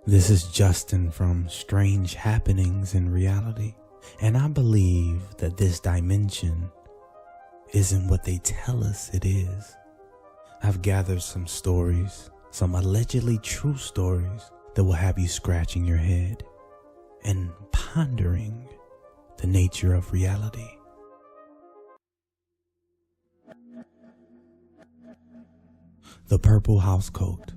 This is Justin from Strange Happenings in Reality, and I believe that this dimension isn't what they tell us it is. I've gathered some stories, some allegedly true stories that will have you scratching your head and pondering the nature of reality. The purple housecoat.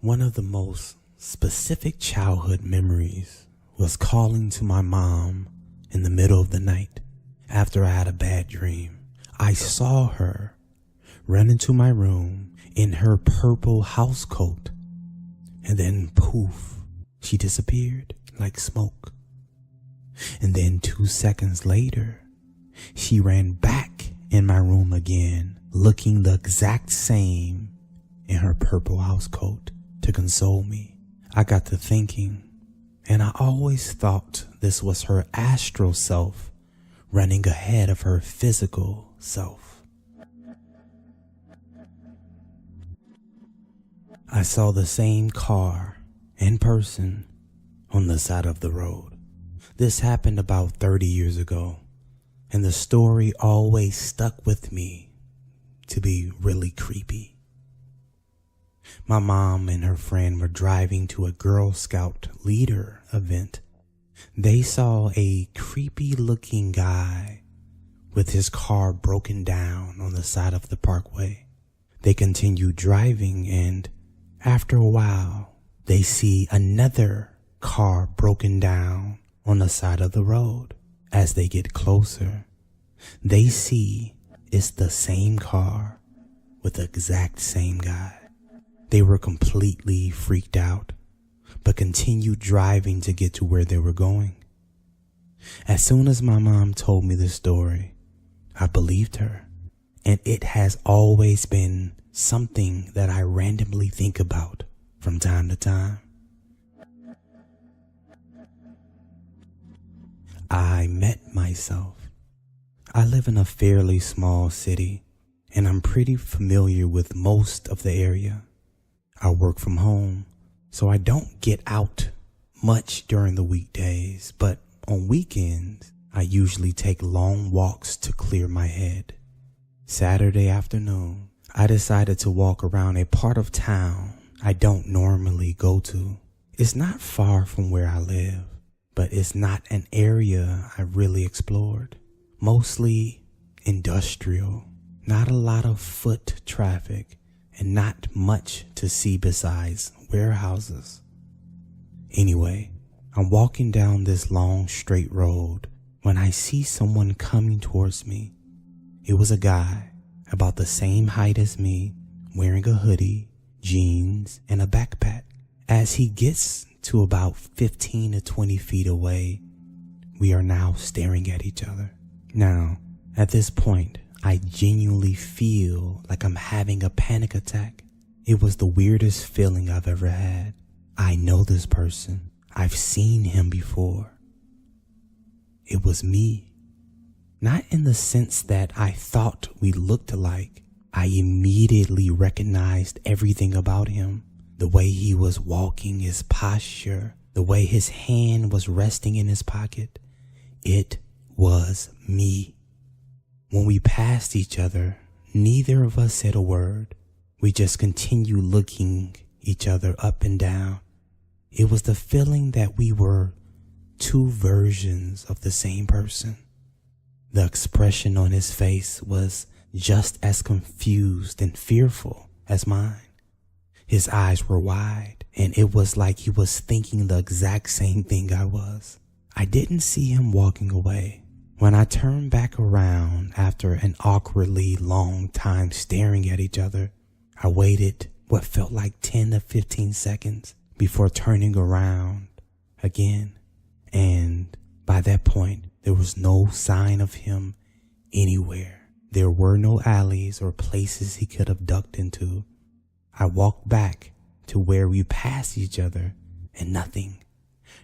One of the most specific childhood memories was calling to my mom in the middle of the night after I had a bad dream. I saw her run into my room in her purple housecoat, and then poof, she disappeared like smoke. And then 2 seconds later, she ran back in my room again, looking the exact same in her purple housecoat to console me. I got to thinking, and I always thought this was her astral self running ahead of her physical self. I saw the same car in person on the side of the road. This happened about 30 years ago, and the story always stuck with me to be really creepy. My mom and her friend were driving to a Girl Scout leader event. They saw a creepy looking guy with his car broken down on the side of the parkway. They continued driving, and after a while, they see another car broken down on the side of the road. As they get closer, they see it's the same car with the exact same guy. They were completely freaked out, but continued driving to get to where they were going. As soon as my mom told me the story, I believed her, and it has always been something that I randomly think about from time to time. I met myself. I live in a fairly small city, and I'm pretty familiar with most of the area. I work from home, so I don't get out much during the weekdays, but on weekends, I usually take long walks to clear my head. Saturday afternoon, I decided to walk around a part of town I don't normally go to. It's not far from where I live, but it's not an area I really explored. Mostly industrial, not a lot of foot traffic, and not much to see besides warehouses. Anyway, I'm walking down this long straight road when I see someone coming towards me. It was a guy about the same height as me, wearing a hoodie, jeans, and a backpack. As he gets to about 15 to 20 feet away, we are now staring at each other. Now, at this point, I genuinely feel like I'm having a panic attack. It was the weirdest feeling I've ever had. I know this person. I've seen him before. It was me. Not in the sense that I thought we looked alike. I immediately recognized everything about him. The way he was walking, his posture, the way his hand was resting in his pocket. It was me. When we passed each other, neither of us said a word. We just continued looking each other up and down. It was the feeling that we were two versions of the same person. The expression on his face was just as confused and fearful as mine. His eyes were wide, and it was like he was thinking the exact same thing I was. I didn't see him walking away. When I turned back around after an awkwardly long time staring at each other, I waited what felt like 10 to 15 seconds before turning around again. And by that point, there was no sign of him anywhere. There were no alleys or places he could have ducked into. I walked back to where we passed each other, and nothing.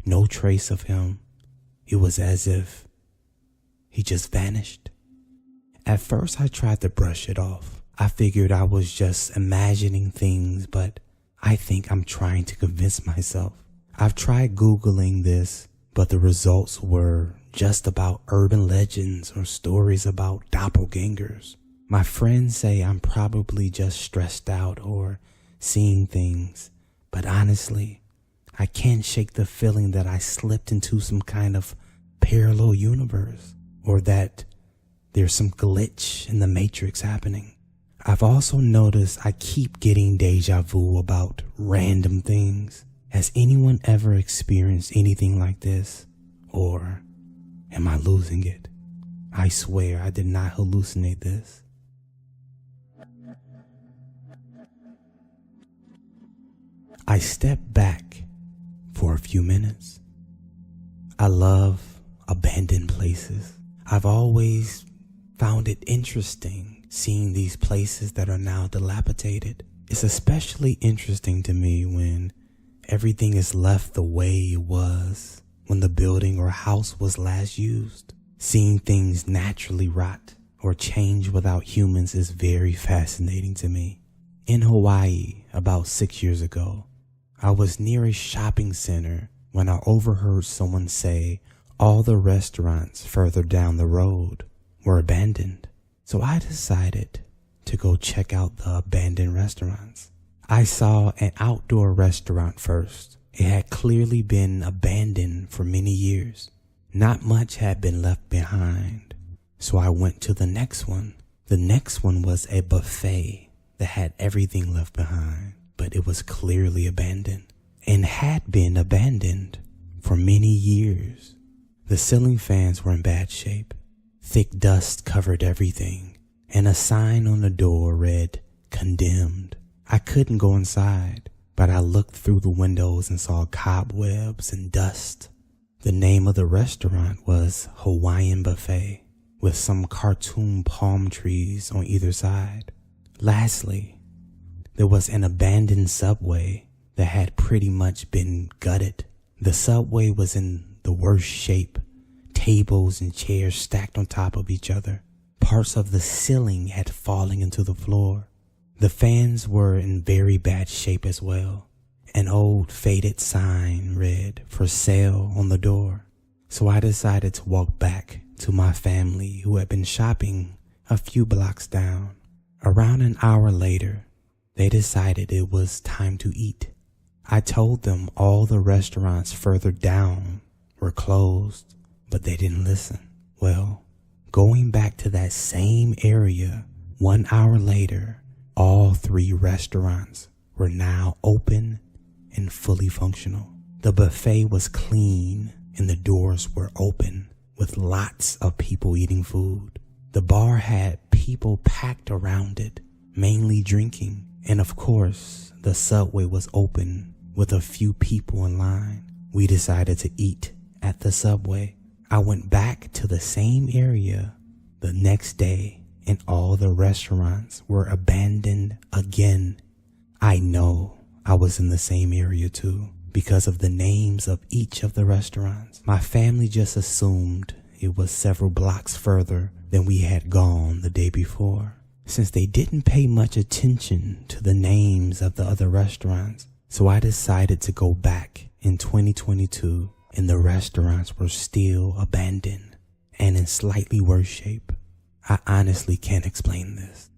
No trace of him. It was as if he just vanished. At first, I tried to brush it off. I figured I was just imagining things, but I think I'm trying to convince myself I've tried Googling this, but the results were just about urban legends or stories about doppelgangers. My friends say I'm probably just stressed out or seeing things, but honestly, I can't shake the feeling that I slipped into some kind of parallel universe, or that there's some glitch in the matrix happening. I've also noticed I keep getting deja vu about random things. Has anyone ever experienced anything like this? Or am I losing it? I swear I did not hallucinate this. I stepped back for a few minutes. I love abandoned places. I've always found it interesting seeing these places that are now dilapidated. It's especially interesting to me when everything is left the way it was when the building or house was last used. Seeing things naturally rot or change without humans is very fascinating to me. In Hawaii, about 6 years ago, I was near a shopping center when I overheard someone say all the restaurants further down the road were abandoned. So I decided to go check out the abandoned restaurants. I saw an outdoor restaurant first. It had clearly been abandoned for many years. Not much had been left behind. So I went to the next one. The next one was a buffet that had everything left behind, but it was clearly abandoned and had been abandoned for many years. The ceiling fans were in bad shape. Thick dust covered everything, and a sign on the door read, "Condemned." I couldn't go inside, but I looked through the windows and saw cobwebs and dust. The name of the restaurant was Hawaiian Buffet, with some cartoon palm trees on either side. Lastly, there was an abandoned subway that had pretty much been gutted. The subway was in the worst shape, tables and chairs stacked on top of each other. Parts of the ceiling had fallen into the floor. The fans were in very bad shape as well. An old faded sign read, "For sale," on the door. So I decided to walk back to my family who had been shopping a few blocks down. Around an hour later, they decided it was time to eat. I told them all the restaurants further down were closed, but they didn't listen. Well, going back to that same area 1 hour later, all 3 restaurants were now open and fully functional. The buffet was clean and the doors were open with lots of people eating food. The bar had people packed around it, mainly drinking. And of course, the subway was open with a few people in line. We decided to eat at the subway. I went back to the same area the next day and all the restaurants were abandoned again. I know I was in the same area too because of the names of each of the restaurants. My family just assumed it was several blocks further than we had gone the day before, since they didn't pay much attention to the names of the other restaurants. So I decided to go back in 2022 and the restaurants were still abandoned and in slightly worse shape. I honestly can't explain this.